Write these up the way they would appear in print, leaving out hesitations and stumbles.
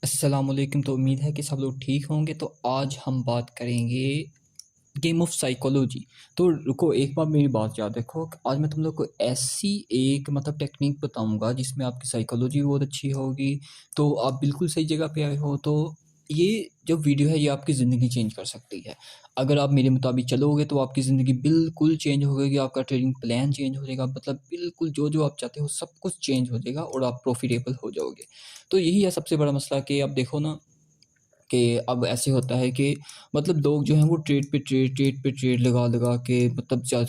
अस्सलामुअलैकुम। तो उम्मीद है कि सब लोग ठीक होंगे। तो आज हम बात करेंगे गेम ऑफ साइकोलॉजी। तो रुको, एक बार मेरी बात याद रखो कि आज मैं तुम लोग को ऐसी एक टेक्निक बताऊंगा जिसमें आपकी साइकोलॉजी बहुत अच्छी होगी। तो आप बिल्कुल सही जगह पे आए हो। तो ये जो वीडियो है ये आपकी ज़िंदगी चेंज कर सकती है। अगर आप मेरे मुताबिक चलोगे तो आपकी ज़िंदगी बिल्कुल चेंज हो जाएगी। आपका ट्रेडिंग प्लान चेंज हो जाएगा, मतलब बिल्कुल जो जो आप चाहते हो सब कुछ चेंज हो जाएगा और आप प्रॉफिटेबल हो जाओगे। तो यही है सबसे बड़ा मसला कि अब देखो ना कि अब ऐसे होता है कि लोग जो हैं वो ट्रेड पे ट्रेड लगा लगा के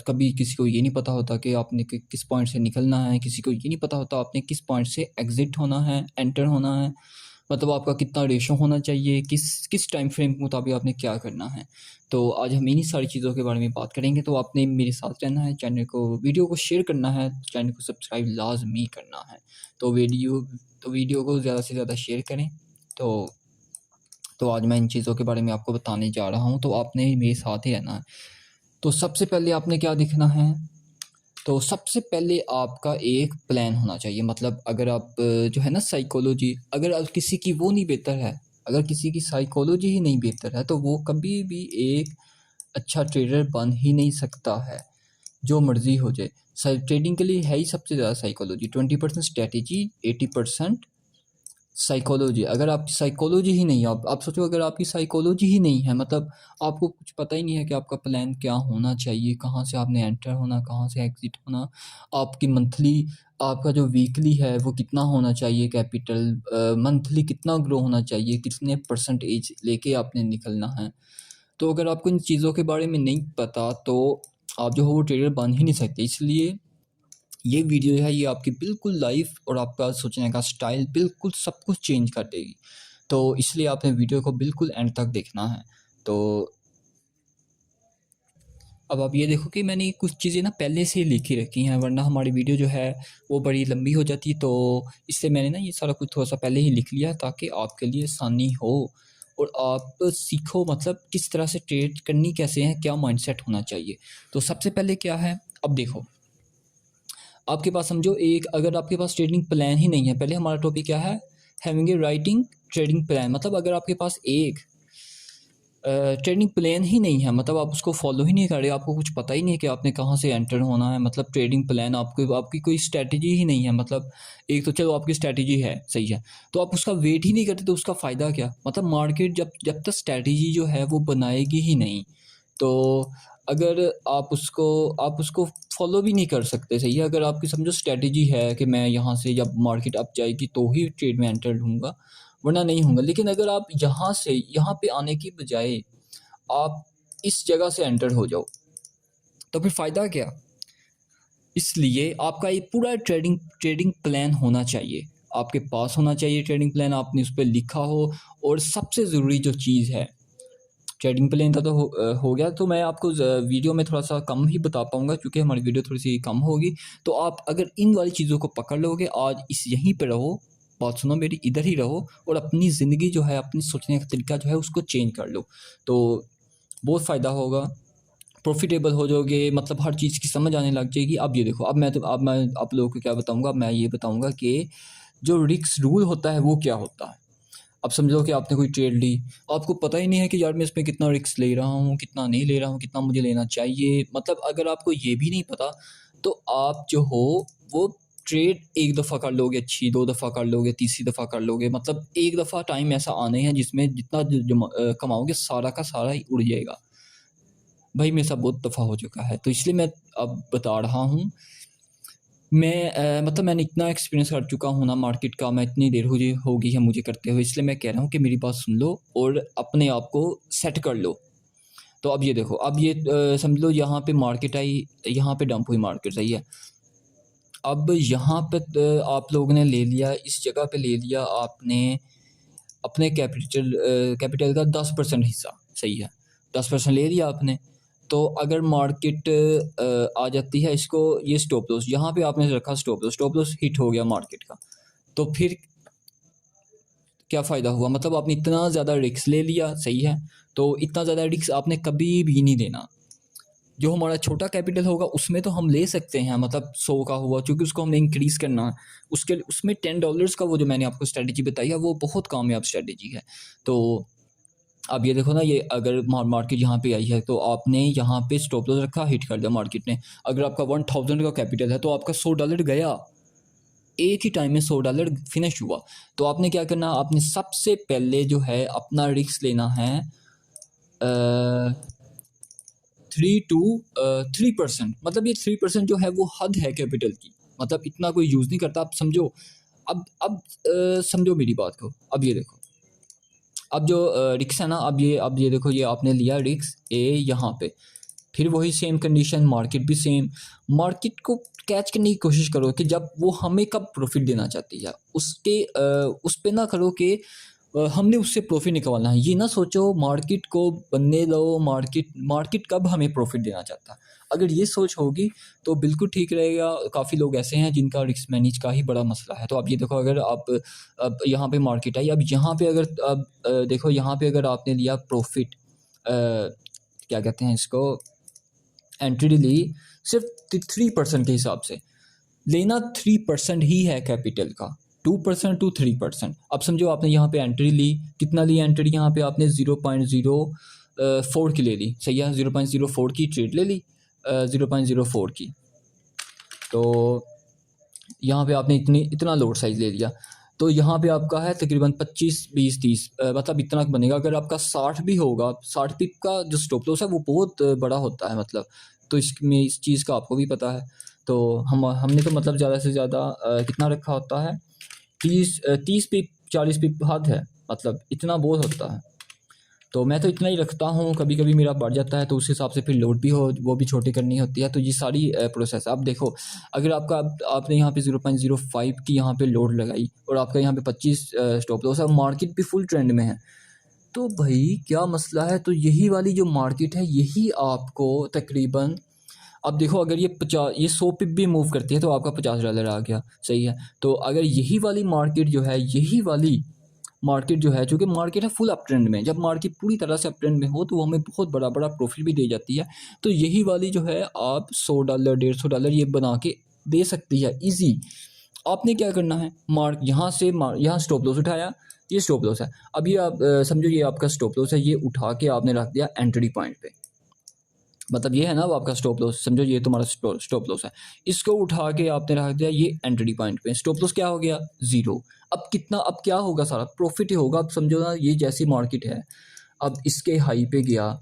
कभी किसी को ये नहीं पता होता कि आपने किस पॉइंट से निकलना है, किसी को ये नहीं पता होता आपने किस पॉइंट से एग्ज़िट होना है, एंटर होना है। मतलब आपका कितना रेशो होना चाहिए, किस किस टाइम फ्रेम के मुताबिक आपने क्या करना है। तो आज हम इन्हीं सारी चीज़ों के बारे में बात करेंगे। तो आपने मेरे साथ रहना है, वीडियो को शेयर करना है, चैनल को सब्सक्राइब लाज़मी करना है। तो वीडियो को ज़्यादा से ज़्यादा शेयर करें। तो आज मैं इन चीज़ों के बारे में आपको बताने जा रहा हूँ, तो आपने मेरे साथ ही रहना है। तो सबसे पहले आपने क्या देखना है, तो सबसे पहले आपका एक प्लान होना चाहिए। मतलब अगर आप जो है ना साइकोलॉजी, अगर आप किसी की वो नहीं बेहतर है, अगर किसी की साइकोलॉजी ही नहीं बेहतर है तो वो कभी भी एक अच्छा ट्रेडर बन ही नहीं सकता है, जो मर्ज़ी हो जाए। ट्रेडिंग के लिए है ही सबसे ज़्यादा साइकोलॉजी, 20% स्ट्रेटेजी, 80% साइकोलॉजी। अगर आपकी साइकोलॉजी ही नहीं है, आप सोचो अगर आपकी साइकोलॉजी ही नहीं है, मतलब आपको कुछ पता ही नहीं है कि आपका प्लान क्या होना चाहिए, कहाँ से आपने एंटर होना, कहाँ से एग्ज़िट होना, आपकी मंथली, आपका जो वीकली है वो कितना होना चाहिए कैपिटल, मंथली कितना ग्रो होना चाहिए, कितने परसेंटेज लेके आपने निकलना है। तो अगर आपको इन चीज़ों के बारे में नहीं पता तो आप जो हो वो ट्रेडर बन ही नहीं सकते। इसलिए ये वीडियो है ये आपकी बिल्कुल लाइफ और आपका सोचने का स्टाइल बिल्कुल सब कुछ चेंज कर देगी। तो इसलिए आपने वीडियो को बिल्कुल एंड तक देखना है। तो अब आप ये देखो कि मैंने कुछ चीज़ें ना पहले से ही लिखी रखी हैं, वरना हमारी वीडियो जो है वो बड़ी लंबी हो जाती। तो इसलिए मैंने ना ये सारा कुछ थोड़ा सा पहले ही लिख लिया ताकि आपके लिए आसानी हो और आप सीखो किस तरह से ट्रेड करनी कैसे है, क्या माइंडसेट होना चाहिए। तो सबसे पहले क्या है, अब देखो आपके पास समझो एक, अगर आपके पास ट्रेडिंग प्लान ही नहीं है, पहले हमारा टॉपिक क्या है, having a writing trading plan. मतलब अगर आपके पास एक ट्रेडिंग प्लान ही नहीं है, मतलब आप उसको फॉलो ही नहीं कर रहे, आपको कुछ पता ही नहीं है कि आपने कहाँ से एंटर होना है, मतलब ट्रेडिंग प्लान आपको, आपकी कोई स्ट्रैटेजी ही नहीं है। मतलब एक तो चलो आपकी स्ट्रैटेजी है, सही है, तो आप उसका वेट ही नहीं करते तो उसका फ़ायदा क्या। मतलब मार्केट जब जब तक स्ट्रैटेजी जो है वो बनाएगी ही नहीं, तो अगर आप उसको फॉलो भी नहीं कर सकते, सही है। अगर आपकी समझो स्ट्रैटेजी है कि मैं यहाँ से जब मार्केट अप जाएगी तो ही ट्रेड में एंटर लूँगा, वरना नहीं होगा। लेकिन अगर आप यहाँ से यहाँ पे आने की बजाय आप इस जगह से एंटर हो जाओ तो फिर फ़ायदा क्या। इसलिए आपका ये पूरा ट्रेडिंग ट्रेडिंग प्लान होना चाहिए, आपके पास होना चाहिए ट्रेडिंग प्लान, आपने उस पर लिखा हो। और सबसे ज़रूरी जो चीज़ है, ट्रेडिंग प्लान का तो हो गया। तो मैं आपको वीडियो में थोड़ा सा कम ही बता पाऊँगा क्योंकि हमारी वीडियो थोड़ी सी कम होगी। तो आप अगर इन वाली चीज़ों को पकड़ लोगे, आज इस यहीं पे रहो, बात सुनो मेरी, इधर ही रहो और अपनी ज़िंदगी जो है, अपनी सोचने का तरीका जो है उसको चेंज कर लो, तो बहुत फ़ायदा होगा, प्रॉफिटेबल हो जाओगे। मतलब हर चीज़ की समझ आने लग जाएगी। अब ये देखो, अब मैं आप लोगों को क्या बताऊँगा, मैं ये बताऊँगा कि जो रिस्क रूल होता है वो क्या होता है। अब समझो कि आपने कोई ट्रेड ली, आपको पता ही नहीं है कि यार मैं इसमें कितना रिस्क ले रहा हूँ, कितना नहीं ले रहा हूँ, कितना मुझे लेना चाहिए। मतलब अगर आपको ये भी नहीं पता तो आप जो हो वो ट्रेड एक दफ़ा कर लोगे अच्छी, 2 दफ़ा कर लोगे, तीसरी दफ़ा कर लोगे। मतलब एक दफ़ा टाइम ऐसा आने हैं जिसमें जितना कमाओगे सारा का सारा ही उड़ जाएगा। भाई मेरे साथ बहुत दफ़ा हो चुका है, तो इसलिए मैं अब बता रहा हूँ। मैं मैंने इतना एक्सपीरियंस कर चुका हूँ ना मार्केट का, मैं इतनी देर हो गई है मुझे करते हुए, इसलिए मैं कह रहा हूँ कि मेरी बात सुन लो और अपने आप को सेट कर लो। तो अब ये देखो, अब ये समझ लो यहाँ पे मार्केट आई, यहाँ पे डंप हुई मार्केट, सही है। अब यहाँ पे आप लोगों ने ले लिया, इस जगह पे ले लिया आपने अपने कैपिटल का 10% हिस्सा, सही है, 10% ले लिया आपने। तो अगर मार्केट आ जाती है, इसको ये स्टॉप लॉस यहाँ पे आपने रखा, स्टॉप लॉस हिट हो गया मार्केट का, तो फिर क्या फ़ायदा हुआ। मतलब आपने इतना ज़्यादा रिस्क ले लिया, सही है, तो इतना ज़्यादा रिस्क आपने कभी भी नहीं लेना। जो हमारा छोटा कैपिटल होगा उसमें तो हम ले सकते हैं, मतलब 100 का हुआ क्योंकि उसको हमने इंक्रीज़ करना है। उसके उसमें $10 का वो जो मैंने आपको स्ट्रैटेजी बताई है वो बहुत कामयाब स्ट्रैटेजी है। तो अब ये देखो ना, ये अगर मार्केट यहाँ पे आई है तो आपने यहाँ पे स्टॉप लॉस रखा, हिट कर दिया मार्केट ने। अगर आपका 1000 का कैपिटल है तो आपका $100 गया, एक ही टाइम में $100 फिनिश हुआ। तो आपने क्या करना, आपने सबसे पहले जो है अपना रिस्क लेना है 3% मतलब ये 3% जो है वो हद है कैपिटल की, मतलब इतना कोई यूज़ नहीं करता, आप समझो। अब समझो मेरी बात को। अब ये देखो, अब जो रिस्क है ना, अब ये देखो, ये आपने लिया रिस्क ए यहाँ पे, फिर वही सेम कंडीशन, मार्केट भी सेम। मार्केट को कैच करने की कोशिश करो कि जब वो हमें कब प्रॉफिट देना चाहती है, उस पे ना करो कि हमने उससे प्रॉफिट निकालना है। ये ना सोचो मार्केट को बनने दो, मार्केट कब हमें प्रॉफिट देना चाहता है। अगर ये सोच होगी तो बिल्कुल ठीक रहेगा। काफ़ी लोग ऐसे हैं जिनका रिस्क मैनेज का ही बड़ा मसला है। तो अब ये देखो, अगर आप अब यहाँ पे मार्केट आई, अब यहाँ पे अगर अब देखो, यहाँ पे अगर आपने लिया प्रॉफिट, क्या कहते हैं इसको, एंट्री ली सिर्फ 3% के हिसाब से लेना, 3% ही है कैपिटल का, 2% टू 3%। अब समझो आपने यहाँ पे एंट्री ली, कितना ली एंट्री, यहाँ पे आपने 0.04 की ले ली, सही है, 0.04 की ट्रेड ले ली, 0.04 की। तो यहाँ पे आपने इतना लोड साइज़ ले लिया, तो यहाँ पे आपका है तकरीबन 25, 20, 30, मतलब इतना बनेगा। अगर आपका 60 भी होगा, 60 पिप का जो स्टॉप लॉस है वो बहुत बड़ा होता है, मतलब। तो इसमें इस चीज़ का आपको भी पता है। तो हमने तो मतलब ज़्यादा से ज़्यादा कितना रखा होता है, 30 पिप, 40 पिप हद है, मतलब इतना बहुत होता है। तो मैं तो इतना ही रखता हूँ, कभी कभी मेरा बढ़ जाता है तो उस हिसाब से फिर लोड भी वो भी छोटी करनी होती है। तो ये सारी प्रोसेस है। अब देखो, अगर आपने यहाँ पे 0.05 की यहाँ पे लोड लगाई और आपका यहाँ पे 25 स्टॉप लॉस है, मार्केट भी फुल ट्रेंड में है, तो भाई क्या मसला है। तो यही वाली जो मार्केट है यही आपको तकरीबन, अब देखो, अगर ये 100 पिप भी मूव करती है तो आपका $50 आ गया, सही है। तो अगर यही वाली मार्केट जो है, यही वाली मार्केट जो है, चूँकि मार्केट है फुल अप ट्रेंड में, जब मार्केट पूरी तरह से अप ट्रेंड में हो तो वो हमें बहुत बड़ा प्रॉफिट भी दे जाती है। तो यही वाली जो है आप $100, $150 ये बना के दे सकती है ईज़ी। आपने क्या करना है, यहाँ स्टॉप लॉस उठाया, ये स्टॉप लॉस है। अब ये आप समझो ये आपका स्टॉप लॉस है, ये उठा के आपने रख दिया एंट्री पॉइंट पे, मतलब ये है ना, अब आपका स्टॉप लॉस, समझो ये तुम्हारा स्टॉप लॉस है, इसको उठा के आपने रख दिया ये एंट्री पॉइंट पे, स्टॉप लॉस क्या हो गया, ज़ीरो। अब क्या होगा, सारा प्रॉफिट ही होगा। अब समझो ना, ये जैसी मार्केट है, अब इसके हाई पे गया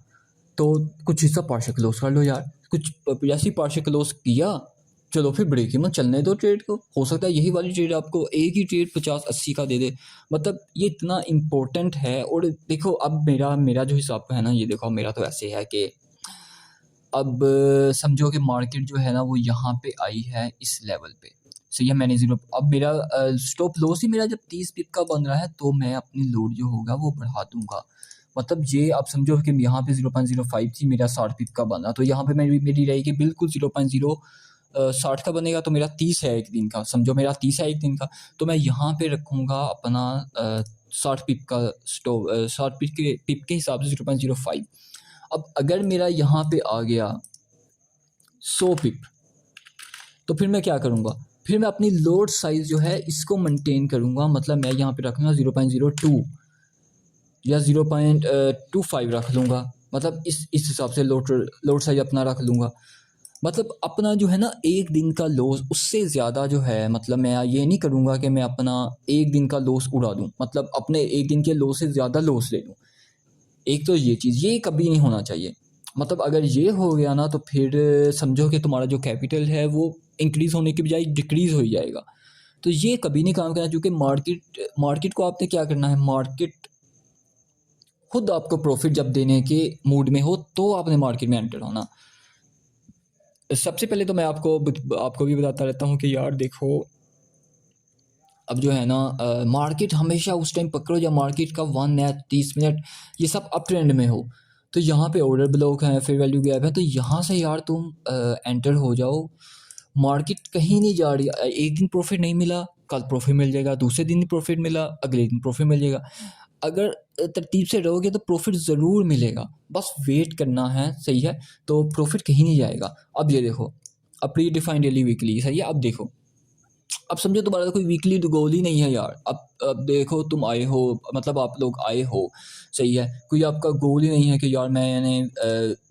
तो कुछ हिस्सा पार्शियल क्लोज कर लो यार, कुछ जैसी पार्शियल क्लोज किया, चलो फिर ब्रेक ही मत चलने दो ट्रेड को। हो सकता है यही वाली ट्रेड आपको एक ही ट्रेड 50-80 का दे दे, मतलब ये इतना इम्पोर्टेंट है। और देखो, अब मेरा जो हिसाब है ना, ये देखो मेरा तो ऐसे है कि अब समझो कि मार्केट जो है ना वो यहाँ पे आई है इस लेवल पे, सही है। मैंने अब मेरा स्टॉप लॉस ही मेरा जब 30 पिप का बन रहा है तो मैं अपनी लोड जो होगा वो बढ़ा दूंगा। मतलब ये आप समझो कि यहाँ पे 0.05 थी, मेरा 60 पिप का बना, तो यहाँ पे मेरी रहेगी बिल्कुल 0.060 का बनेगा, तो मेरा 30 है एक दिन का, समझो मेरा 30 है एक दिन का। तो मैं यहाँ पे रखूँगा अपना 60 पिप का स्टॉप, 60 पिप के हिसाब से 0.05। अब अगर मेरा यहाँ पे आ गया 100 पिप, तो फिर मैं क्या करूँगा, फिर मैं अपनी लोड साइज़ जो है इसको मेंटेन करूँगा, मतलब मैं यहाँ पे रखूँगा 0.02 या 0.25 रख लूँगा, मतलब इस हिसाब से लोड साइज़ अपना रख लूँगा। मतलब अपना जो है ना एक दिन का लॉस उससे ज़्यादा जो है, मतलब मैं ये नहीं करूँगा कि मैं अपना एक दिन का लॉस उड़ा दूँ, मतलब अपने एक दिन के लॉस से ज़्यादा लॉस ले लूँ। एक तो ये चीज़, ये कभी नहीं होना चाहिए। मतलब अगर ये हो गया ना तो फिर समझो कि तुम्हारा जो कैपिटल है वो इंक्रीज़ होने की बजाय डिक्रीज़ हो जाएगा। तो ये कभी नहीं काम करना, क्योंकि मार्केट को आपने क्या करना है, मार्केट खुद आपको प्रॉफिट जब देने के मूड में हो तो आपने मार्केट में एंटर होना। सबसे पहले तो मैं आपको भी बताता रहता हूँ कि यार देखो, अब जो है ना मार्केट हमेशा उस टाइम पकड़ो जब मार्केट का 1 मिनट 30 मिनट ये सब अप ट्रेंड में हो। तो यहाँ पे ऑर्डर ब्लॉक है, फेयर वैल्यू गैप है, तो यहाँ से यार तुम एंटर हो जाओ। मार्केट कहीं नहीं जा रही, एक दिन प्रॉफिट नहीं मिला, कल प्रॉफिट मिल जाएगा, दूसरे दिन प्रॉफिट मिला, अगले दिन प्रॉफिट मिल जाएगा। अगर तरतीब से रहोगे तो प्रॉफिट ज़रूर मिलेगा, बस वेट करना है, सही है। तो प्रॉफिट कहीं नहीं जाएगा। अब ये देखो, अब प्री डिफाइंड डेली वीकली, सही है। अब देखो, अब समझो तुम्हारा तो कोई वीकली तो गोल ही नहीं है यार। अब देखो, तुम आए हो, मतलब आप लोग आए हो, सही है। कोई आपका गोल ही नहीं है कि यार मैंने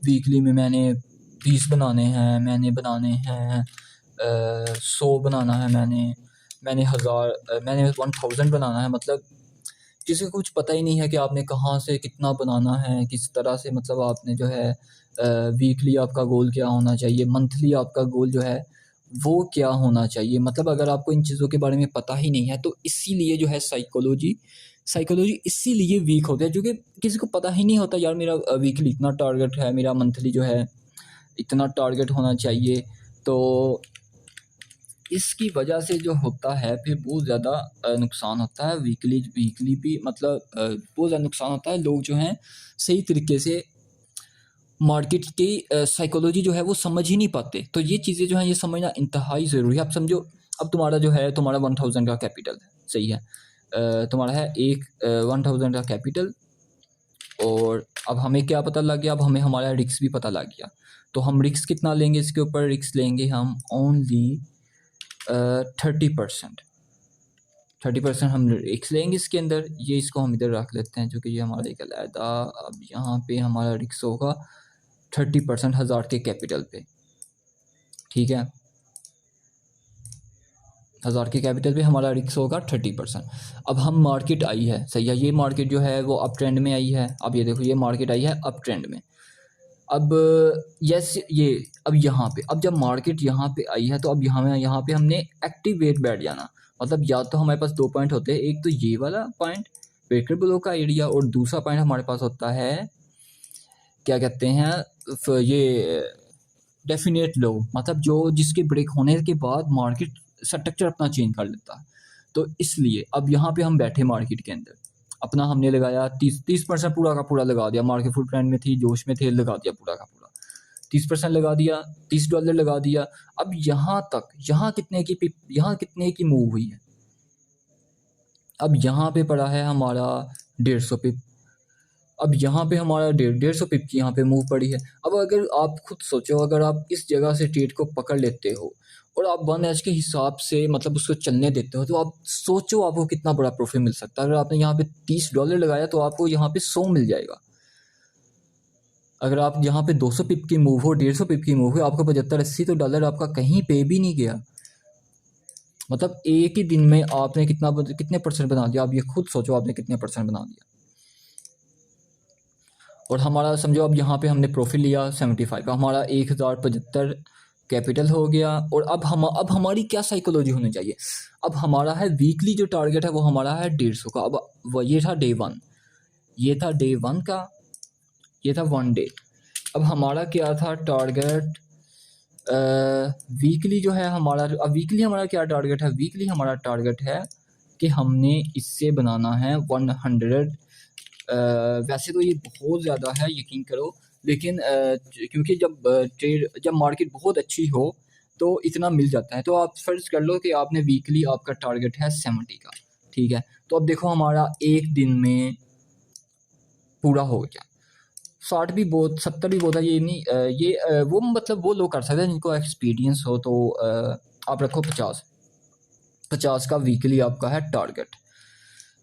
वीकली में मैंने 20 बनाने हैं, मैंने बनाने हैं 100 बनाना है, मैंने 1000 मैंने 1000 बनाना है। मतलब किसी को कुछ पता ही नहीं है कि आपने कहाँ से कितना बनाना है, किस तरह से, मतलब आपने जो है वीकली आपका गोल क्या होना चाहिए, मंथली आपका गोल जो है वो क्या होना चाहिए। मतलब अगर आपको इन चीज़ों के बारे में पता ही नहीं है, तो इसीलिए जो है साइकोलॉजी साइकोलॉजी इसीलिए वीक होता है, क्योंकि किसी को पता ही नहीं होता यार मेरा वीकली इतना टारगेट है, मेरा मंथली जो है इतना टारगेट होना चाहिए। तो इसकी वजह से जो होता है फिर बहुत ज़्यादा नुकसान होता है। वीकली वीकली भी मतलब बहुत ज़्यादा नुकसान होता है। लोग जो हैं सही तरीके से मार्केट की साइकोलॉजी जो है वो समझ ही नहीं पाते। तो ये चीज़ें जो हैं ये समझना इंतहाई ज़रूरी है। आप समझो, अब तुम्हारा जो है तुम्हारा 1000 का कैपिटल है, सही है। तुम्हारा है एक 1000 का कैपिटल, और अब हमें क्या पता लग गया, अब हमें हमारा रिस्क भी पता लग गया। तो हम रिस्क कितना लेंगे, इसके ऊपर रिस्क लेंगे हम ओनली 30%। 30% हम रिस्क लेंगे इसके अंदर। ये इसको हम इधर रख लेते हैं, जो कि ये हमारा एक अलहदा। अब यहाँ पे हमारा रिस्क होगा 30% 1000 के कैपिटल पे, ठीक है। 1000 के कैपिटल पे हमारा रिस्क होगा 30%। अब हम मार्केट आई है, सही है। ये मार्केट जो है वो अप ट्रेंड में आई है। अब ये देखो, ये मार्केट आई है अप ट्रेंड में। अब यस ये, अब यहाँ पे, अब जब मार्केट यहाँ पे आई है तो अब यहाँ पे हमने एक्टिव वेट बैठ जाना। मतलब या तो हमारे पास 2 पॉइंट होते हैं, एक तो ये वाला पॉइंट ब्रेकर ब्लो का एरिया, और दूसरा पॉइंट हमारे पास होता है क्या कहते हैं ये डेफिनेट लो, मतलब जो जिसके ब्रेक होने के बाद मार्केट स्ट्रक्चर अपना चेंज कर लेता है। तो इसलिए अब यहाँ पे हम बैठे मार्केट के अंदर, अपना हमने लगाया 30% पूरा का पूरा लगा दिया। मार्केट फुल ट्रेंड में थी, जोश में थे, लगा दिया पूरा का पूरा 30% लगा दिया, $30 लगा दिया। अब यहाँ तक, यहाँ कितने की मूव हुई है। अब यहाँ पे पड़ा है हमारा 150 पिप। अब यहाँ पे हमारा 150 पिप की यहाँ पे मूव पड़ी है। अब अगर आप खुद सोचो, अगर आप इस जगह से ट्रेड को पकड़ लेते हो और आप 1 एच के हिसाब से मतलब उसको चलने देते हो, तो आप सोचो आपको कितना बड़ा प्रॉफिट मिल सकता है। अगर आपने यहाँ पे $30 लगाया तो आपको यहाँ पे 100 मिल जाएगा। अगर आप यहाँ पे 200 पिप की मूव हो, 150 पिप की मूव हो, आपको 75-80 तो डॉलर आपका कहीं पे भी नहीं गया। मतलब एक ही दिन में आपने कितने परसेंट बना दिया, आप ये खुद सोचो आपने कितने परसेंट बना दिया। और हमारा समझो अब यहाँ पे हमने प्रॉफिट लिया 75 का, हमारा 1075 कैपिटल हो गया। और अब हमारी क्या साइकोलॉजी होनी चाहिए। अब हमारा है वीकली जो टारगेट है वो हमारा है 150 का। अब ये था डे 1, ये था डे 1 का, ये था 1 डे। अब हमारा क्या था टारगेट वीकली जो है हमारा। अब वीकली हमारा क्या टारगेट है, वीकली हमारा टारगेट है कि हमने इससे बनाना है 100। वैसे तो ये बहुत ज़्यादा है, यकीन करो, लेकिन क्योंकि जब मार्केट बहुत अच्छी हो तो इतना मिल जाता है। तो आप फ़र्ज़ कर लो कि आपने वीकली आपका टारगेट है 70 का, ठीक है। तो अब देखो हमारा एक दिन में पूरा हो गया। 60 भी बहुत, 70 भी बहुत है, ये नहीं वो मतलब वो लोग कर सकते हैं जिनको एक्सपीरियंस हो। तो आप रखो 50 का वीकली आपका है टारगेट।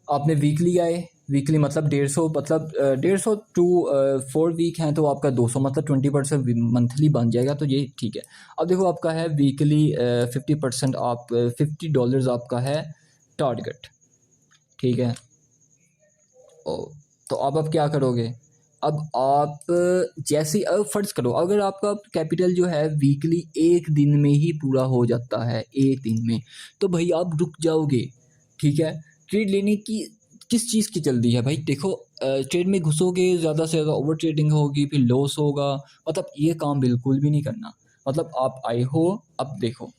आपने वीकली आए, वीकली मतलब 150, मतलब 150 टू 4 वीक हैं तो आपका 200, मतलब 20% मंथली बन जाएगा। तो ये ठीक है। अब देखो आपका है वीकली 50%, आप $50 आपका है टारगेट, ठीक है। ओ, तो अब आप क्या करोगे। अब आप जैसे अब फ़र्ज़ करो अगर आपका कैपिटल जो है वीकली एक दिन में ही पूरा हो जाता है, एक दिन में, तो भाई आप रुक जाओगे, ठीक है। ट्रेड लेने की किस चीज़ की जल्दी है भाई। देखो ट्रेड में घुसोगे, ज़्यादा से ज़्यादा ओवर ट्रेडिंग होगी, फिर लॉस होगा। मतलब ये काम बिल्कुल भी नहीं करना। मतलब आप आए हो, अब देखो,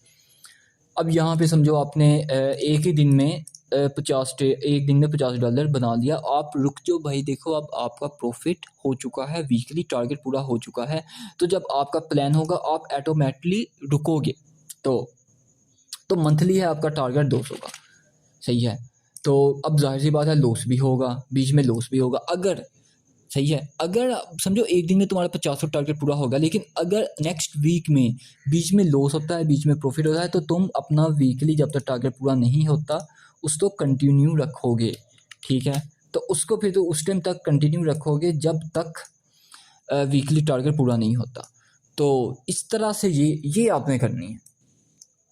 अब यहाँ पे समझो आपने एक ही दिन में एक दिन में $50 बना लिया। आप रुक जाओ भाई, देखो अब आपका प्रॉफिट हो चुका है, वीकली टारगेट पूरा हो चुका है। तो जब आपका प्लान होगा आप ऑटोमेटिकली रुकोगे। तो मंथली है आपका टारगेट 200 का, सही है। तो अब ज़ाहिर-सी बात है लॉस भी होगा, बीच में लॉस भी होगा। अगर सही है, अगर समझो एक दिन में तुम्हारा 50 टारगेट पूरा होगा, लेकिन अगर नेक्स्ट वीक में बीच में लॉस होता है, बीच में प्रॉफ़िट होता है, तो तुम अपना वीकली जब तक टारगेट पूरा नहीं होता, उसको कंटिन्यू रखोगे, ठीक है? तो उसको फिर तो उस टाइम तक कंटिन्यू रखोगे जब तक वीकली टारगेट पूरा नहीं होता। तो इस तरह से ये आपने करनी है।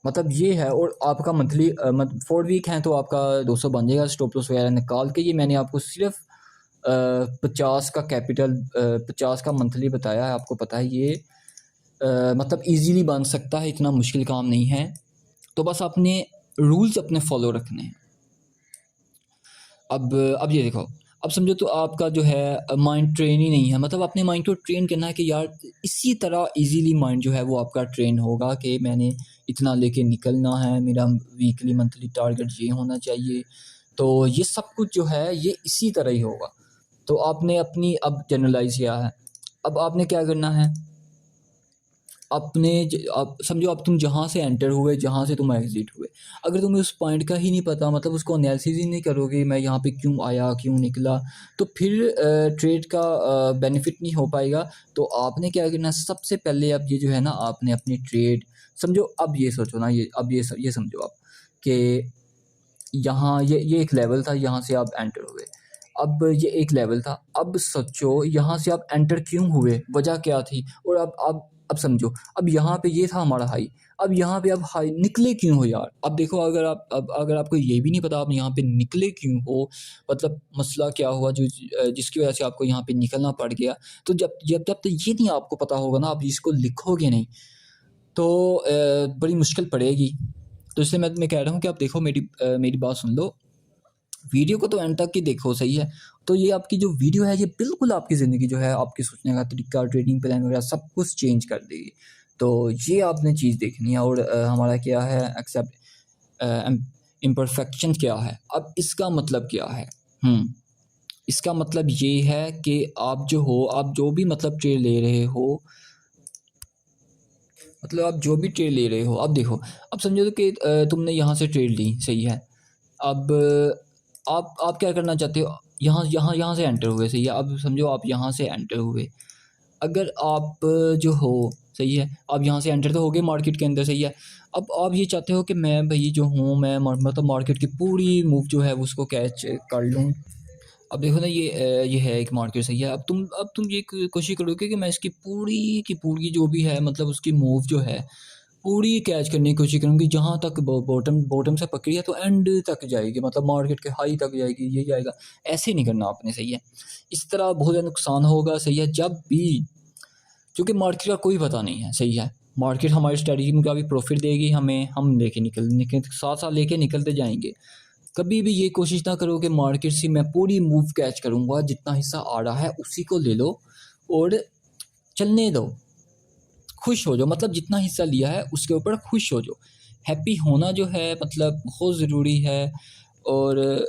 मतलब ये है, और आपका मंथली 4 वीक हैं तो आपका 200 बन जाएगा स्टॉप लॉस वगैरह निकाल के। ये मैंने आपको सिर्फ 50 का कैपिटल 50 का मंथली बताया है। आपको पता है ये मतलब इजीली बन सकता है, इतना मुश्किल काम नहीं है। तो बस आपने रूल्स अपने फॉलो रखने हैं। अब ये देखो, अब समझो तो आपका जो है माइंड ट्रेन ही नहीं है, मतलब अपने माइंड को ट्रेन करना है कि यार इसी तरह इजीली माइंड जो है वो आपका ट्रेन होगा कि मैंने इतना लेके निकलना है, मेरा वीकली मंथली टारगेट ये होना चाहिए। तो ये सब कुछ जो है ये इसी तरह ही होगा। तो आपने अपनी अब जनरलाइज़ किया है, अब आपने क्या करना है, अपने आप समझो, अब तुम जहाँ से एंटर हुए, जहाँ से तुम एग्ज़िट हुए, अगर तुम्हें उस पॉइंट का ही नहीं पता, मतलब उसको एनालिसिस ही नहीं करोगे, मैं यहाँ पे क्यों आया, क्यों निकला, तो फिर ट्रेड का बेनिफिट नहीं हो पाएगा। तो आपने क्या करना है, सबसे पहले अब ये जो है ना, आपने अपनी ट्रेड समझो, अब ये सोचो ना, ये समझो आप कि यहाँ ये एक लेवल था, यहाँ से आप एंटर हुए। अब ये एक लेवल था, अब सोचो यहाँ से आप एंटर क्यों हुए, वजह क्या थी? और अब समझो, अब यहाँ पे ये था हमारा हाई, अब यहाँ पे आप हाई निकले क्यों हो यार? अब देखो, अगर आपको ये भी नहीं पता आप यहाँ पे निकले क्यों हो, मतलब मसला क्या हुआ जिसकी वजह से आपको यहाँ पे निकलना पड़ गया। तो जब तक ये नहीं आपको पता होगा ना, आप इसको लिखोगे नहीं, तो बड़ी मुश्किल पड़ेगी। तो इसलिए मैं कह रहा हूँ कि आप देखो, मेरी बात सुन लो, वीडियो को तो एंड तक ही देखो, सही है? तो ये आपकी जो वीडियो है, ये बिल्कुल आपकी ज़िंदगी जो है, आपके सोचने का तरीका, ट्रेडिंग प्लान वगैरह सब कुछ चेंज कर देगी। तो ये आपने चीज़ देखनी है, और हमारा क्या है, इम्परफेक्शन क्या है? अब इसका मतलब क्या है? इसका मतलब ये है कि आप जो भी मतलब ट्रेड ले रहे हो, मतलब आप जो भी ट्रेड ले रहे हो, अब देखो, अब समझो तो कि तुमने यहाँ से ट्रेड ली, सही है? अब आप क्या करना चाहते हो? यहाँ यहाँ यहाँ से एंटर हुए, सही है? अब समझो आप यहाँ से एंटर हुए। अगर आप जो हो, सही है? आप यहाँ से एंटर तो हो गए मार्केट के अंदर, सही है? अब आप ये चाहते हो कि मैं भई जो हूँ, मैं मतलब मार्केट की पूरी मूव जो है उसको कैच कर लूँ। अब देखो ना, ये है एक मार्केट, सही है? अब तुम ये कोशिश करोगे कि मैं इसकी पूरी की पूरी जो भी है, मतलब उसकी मूव जो है पूरी कैच करने की कोशिश करूँगी, जहाँ तक बॉटम बॉटम से पकड़ी है तो एंड तक जाएगी, मतलब मार्केट के हाई तक जाएगी, ये जाएगा। ऐसे नहीं करना आपने, सही है? इस तरह बहुत ज़्यादा नुकसान होगा, सही है? जब भी, क्योंकि मार्केट का कोई पता नहीं है, सही है? मार्केट हमारी स्ट्रैटेजी में कभी प्रॉफ़िट देगी हमें, हम लेके निकल साथ-साथ लेके निकलते जाएँगे। कभी भी ये कोशिश ना करो कि मार्केट से मैं पूरी मूव कैच करूँगा, जितना हिस्सा आ रहा है उसी को ले लो और चलने दो। खुश हो जाओ, मतलब जितना हिस्सा लिया है उसके ऊपर खुश हो जाओ। हैप्पी होना जो है मतलब बहुत ज़रूरी है, और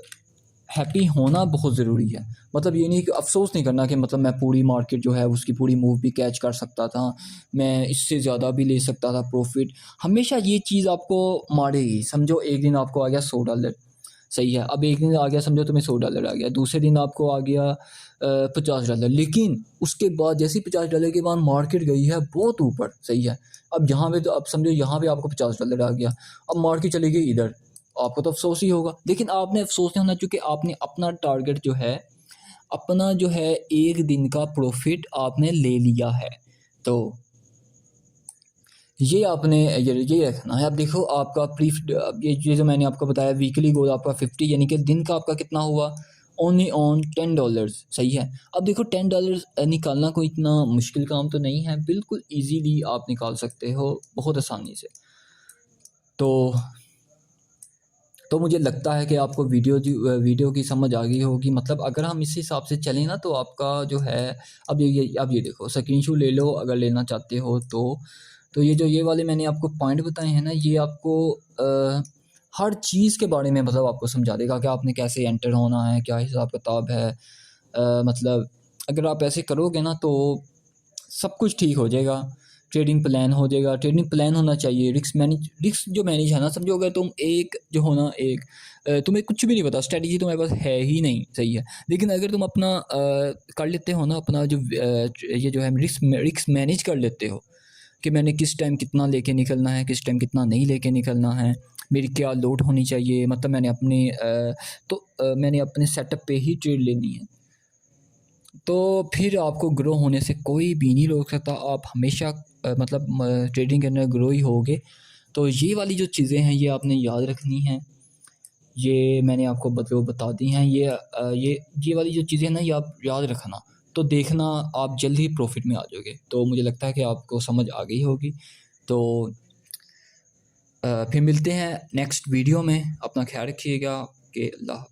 हैप्पी होना बहुत ज़रूरी है। मतलब ये नहीं कि अफ़सोस नहीं करना कि मतलब मैं पूरी मार्केट जो है उसकी पूरी मूव भी कैच कर सकता था, मैं इससे ज़्यादा भी ले सकता था प्रॉफ़िट। हमेशा ये चीज़ आपको मारेगी। समझो एक दिन आपको आ गया $100, सही है? अब एक दिन आ गया, समझो तुम्हें $100 आ गया, दूसरे दिन आपको आ गया $50, लेकिन उसके बाद जैसे ही $50 के बाद मार्केट गई है बहुत ऊपर, सही है? अब यहाँ पे तो अब समझो यहाँ पे आपको $50 आ गया, अब मार्केट चली गई इधर, आपको तो अफ़सोस ही होगा। लेकिन आपने अफ़सोस नहीं होना, क्योंकि आपने अपना टारगेट जो है, अपना जो है 1 दिन का प्रॉफ़िट आपने ले लिया है। तो ये आपने ये रखना है। अब देखो आपका ये जो मैंने आपको बताया, वीकली गोल आपका 50, यानी कि दिन का आपका कितना हुआ? ओनली ऑन $10, सही है? अब देखो $10 निकालना कोई इतना मुश्किल काम तो नहीं है, बिल्कुल ईज़िली आप निकाल सकते हो, बहुत आसानी से। तो मुझे लगता है कि आपको वीडियो की समझ आ गई होगी। मतलब अगर हम इस हिसाब से चलें ना, तो आपका जो है, अब ये देखो, स्क्रीनशॉट ले लो अगर लेना चाहते हो तो। ये वाले मैंने आपको पॉइंट बताए हैं ना, ये आपको हर चीज़ के बारे में मतलब आपको समझा देगा कि आपने कैसे एंटर होना है, क्या हिसाब-किताब है। मतलब अगर आप ऐसे करोगे ना तो सब कुछ ठीक हो जाएगा। ट्रेडिंग प्लान हो जाएगा। ट्रेडिंग प्लान होना चाहिए, रिस्क जो मैनेज है ना, समझो अगर तुम एक जो हो ना एक तुम्हें कुछ भी नहीं पता, स्ट्रेटजी तुम्हारे पास है ही नहीं, सही है, लेकिन अगर तुम अपना कर लेते हो ना अपना जो ये जो है रिस्क मैनेज कर लेते हो कि मैंने किस टाइम कितना लेके निकलना है, किस टाइम कितना नहीं लेके निकलना है, मेरी क्या लोड होनी चाहिए, मतलब मैंने अपने सेटअप पे ही ट्रेड लेनी है, तो फिर आपको ग्रो होने से कोई भी नहीं रोक सकता। आप हमेशा मतलब ट्रेडिंग के अंदर ग्रो ही होगे। तो ये वाली जो चीज़ें हैं ये आपने याद रखनी हैं, ये मैंने आपको बता दी हैं। ये वाली जो चीज़ें हैं ना ये आप याद रखना, तो देखना आप जल्द ही प्रॉफिट में आ जाओगे। तो मुझे लगता है कि आपको समझ आ गई होगी। तो फिर मिलते हैं नेक्स्ट वीडियो में। अपना ख्याल रखिएगा कि अल्लाह।